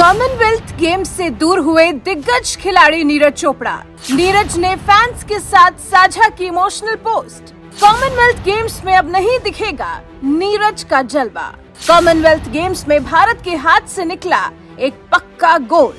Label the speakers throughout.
Speaker 1: Commonwealth games से दूर हुए दिग्गज खिलाड़ी नीरज चोपड़ा। नीरज ने फैंस के साथ साझा की इमोशनल पोस्ट। कॉमनवेल्थ गेम्स में अब नहीं दिखेगा नीरज का जलवा। कॉमनवेल्थ गेम्स में भारत के हाथ से निकला एक पक्का गोल।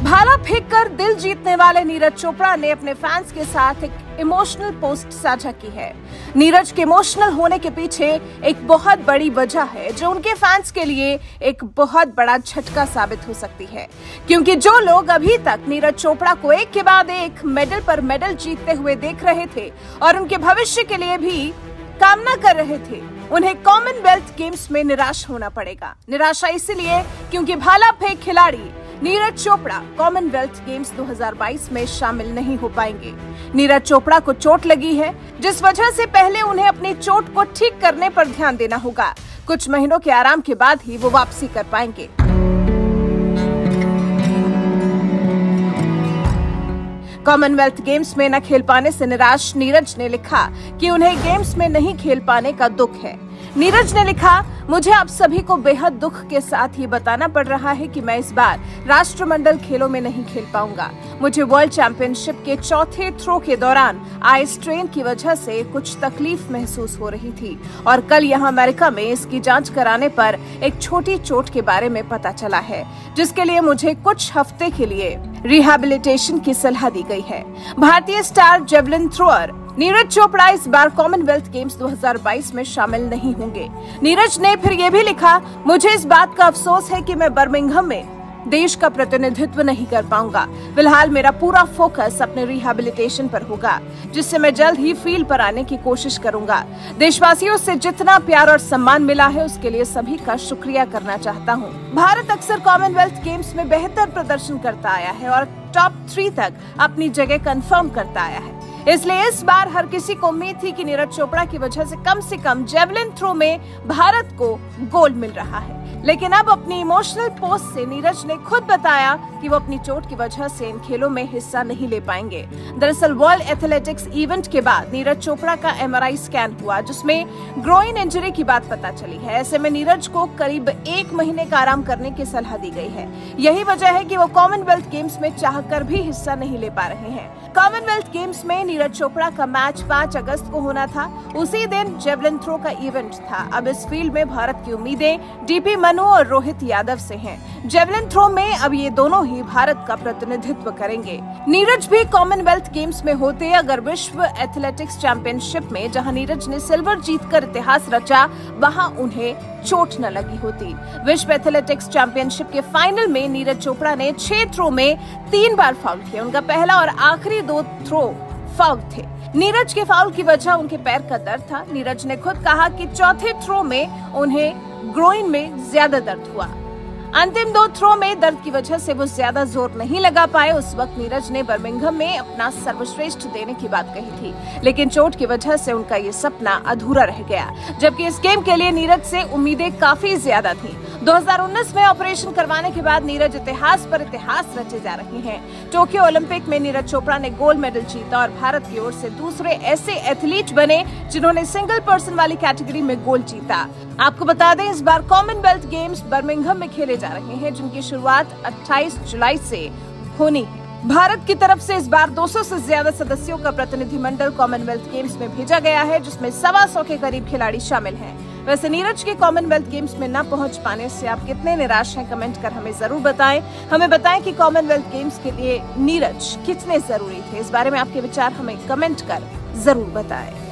Speaker 1: भाला फेंककर दिल जीतने वाले नीरज चोपड़ा ने अपने फैंस के साथ एक इमोशनल पोस्ट साझा की है। नीरज के इमोशनल होने के पीछे एक बहुत बड़ी वजह है जो उनके फैंस के लिए एक बहुत बड़ा झटका साबित हो सकती है, क्योंकि जो लोग अभी तक नीरज चोपड़ा को एक के बाद एक मेडल पर मेडल जीतते हुए देख रहे थे और उनके भविष्य के लिए भी कामना कर रहे थे, उन्हें कॉमनवेल्थ गेम्स में निराश होना पड़ेगा। निराशा इसलिए क्योंकि भाला फेंक खिलाड़ी नीरज चोपड़ा कॉमनवेल्थ गेम्स 2022 में शामिल नहीं हो पाएंगे। नीरज चोपड़ा को चोट लगी है, जिस वजह से पहले उन्हें अपनी चोट को ठीक करने पर ध्यान देना होगा। कुछ महीनों के आराम के बाद ही वो वापसी कर पाएंगे। कॉमनवेल्थ गेम्स में न खेल पाने से निराश नीरज ने लिखा कि उन्हें गेम्स में नहीं खेल पाने का दुख है। नीरज ने लिखा, मुझे आप सभी को बेहद दुख के साथ ये बताना पड़ रहा है कि मैं इस बार राष्ट्रमंडल खेलों में नहीं खेल पाऊंगा। मुझे वर्ल्ड चैंपियनशिप के चौथे थ्रो के दौरान आई स्ट्रेन की वजह से कुछ तकलीफ महसूस हो रही थी और कल यहाँ अमेरिका में इसकी जांच कराने पर एक छोटी चोट के बारे में पता चला है, जिसके लिए मुझे कुछ हफ्ते के लिए रिहैबिलिटेशन की सलाह दी गई है। भारतीय star javelin thrower Neeraj Chopra इस बार कॉमनवेल्थ गेम्स 2022 में शामिल नहीं होंगे। नीरज ने फिर ये भी लिखा, मुझे इस बात का अफसोस है कि मैं बर्मिंघम में देश का प्रतिनिधित्व नहीं कर पाऊंगा। फिलहाल मेरा पूरा फोकस अपने रिहैबिलिटेशन पर होगा, जिससे मैं जल्द ही फील्ड पर आने की कोशिश करूंगा। देशवासियों से जितना प्यार और सम्मान मिला है उसके लिए सभी का शुक्रिया करना चाहता हूं। भारत अक्सर कॉमनवेल्थ गेम्स में बेहतर प्रदर्शन करता आया है और टॉप 3 तक अपनी जगह कंफर्म करता आया है, इसलिए इस बार हर किसी को उम्मीद थी कि नीरज चोपड़ा की वजह से कम जेवलिन थ्रो में भारत को गोल्ड मिल रहा है। लेकिन अब अपनी इमोशनल पोस्ट से नीरज ने खुद बताया कि वो अपनी चोट की वजह से इन खेलों में हिस्सा नहीं ले पाएंगे। दरअसल वर्ल्ड एथलेटिक्स इवेंट के बाद नीरज चोपड़ा का MRI स्कैन हुआ, जिसमें ग्रोइन इंजरी की बात पता चली है। ऐसे में नीरज को करीब 1 महीने का आराम करने की सलाह दी गई है। यही वजह है कि वो कॉमनवेल्थ गेम्स में चाहकर भी हिस्सा नहीं ले पा रहे हैं। कॉमनवेल्थ गेम्स में नीरज चोपड़ा का मैच 5 अगस्त को होना था। उसी दिन जेवलिन थ्रो का इवेंट था। अब इस फील्ड में भारत की उम्मीदें DP मनु और रोहित यादव से हैं। जेवलिन थ्रो में अब ये दोनों ही भारत का प्रतिनिधित्व करेंगे। नीरज भी कॉमनवेल्थ गेम्स में होते अगर विश्व एथलेटिक्स चैंपियनशिप में, जहां नीरज ने सिल्वर जीतकर इतिहास रचा, वहां उन्हें चोट न लगी होती। विश्व एथलेटिक्स चैंपियनशिप के फाइनल में नीरज चोपड़ा ने 6 थ्रो में 3 बार फाउल किया। उनका पहला और आखिरी 2 थ्रो फाउल थे। नीरज के फाउल की वजह उनके पैर का दर्द था। नीरज ने खुद कहा कि चौथे थ्रो में उन्हें ग्रोइन में ज्यादा दर्द हुआ। अंतिम 2 थ्रो में दर्द की वजह से वो ज्यादा जोर नहीं लगा पाए। उस वक्त नीरज ने बर्मिंघम में अपना सर्वश्रेष्ठ देने की बात कही थी, लेकिन चोट की वजह से उनका ये सपना अधूरा रह गया। जबकि इस गेम के लिए नीरज से उम्मीदें काफी ज्यादा थी। 2019 में ऑपरेशन करवाने के बाद नीरज इतिहास पर इतिहास रचे जा रहे हैं। टोक्यो ओलंपिक में नीरज चोपड़ा ने गोल्ड मेडल जीता और भारत की ओर से दूसरे ऐसे एथलीट बने जिन्होंने सिंगल पर्सन वाली कैटेगरी में गोल्ड जीता। आपको बता दें, इस बार कॉमनवेल्थ गेम्स बर्मिंघम में खेले जा रहे हैं, जिनकी शुरुआत 28 जुलाई से होनी है। भारत की तरफ से इस बार 200 से ज्यादा सदस्यों का प्रतिनिधिमंडल कॉमनवेल्थ गेम्स में भेजा गया है, जिसमें 125 के करीब खिलाड़ी शामिल हैं। वैसे नीरज के कॉमनवेल्थ गेम्स में न पहुंच पाने से आप कितने निराश हैं, कमेंट कर हमें जरूर बताएं। हमें बताएं कि कॉमनवेल्थ गेम्स के लिए नीरज कितने जरूरी थे। इस बारे में आपके विचार हमें कमेंट कर जरूर बताएं।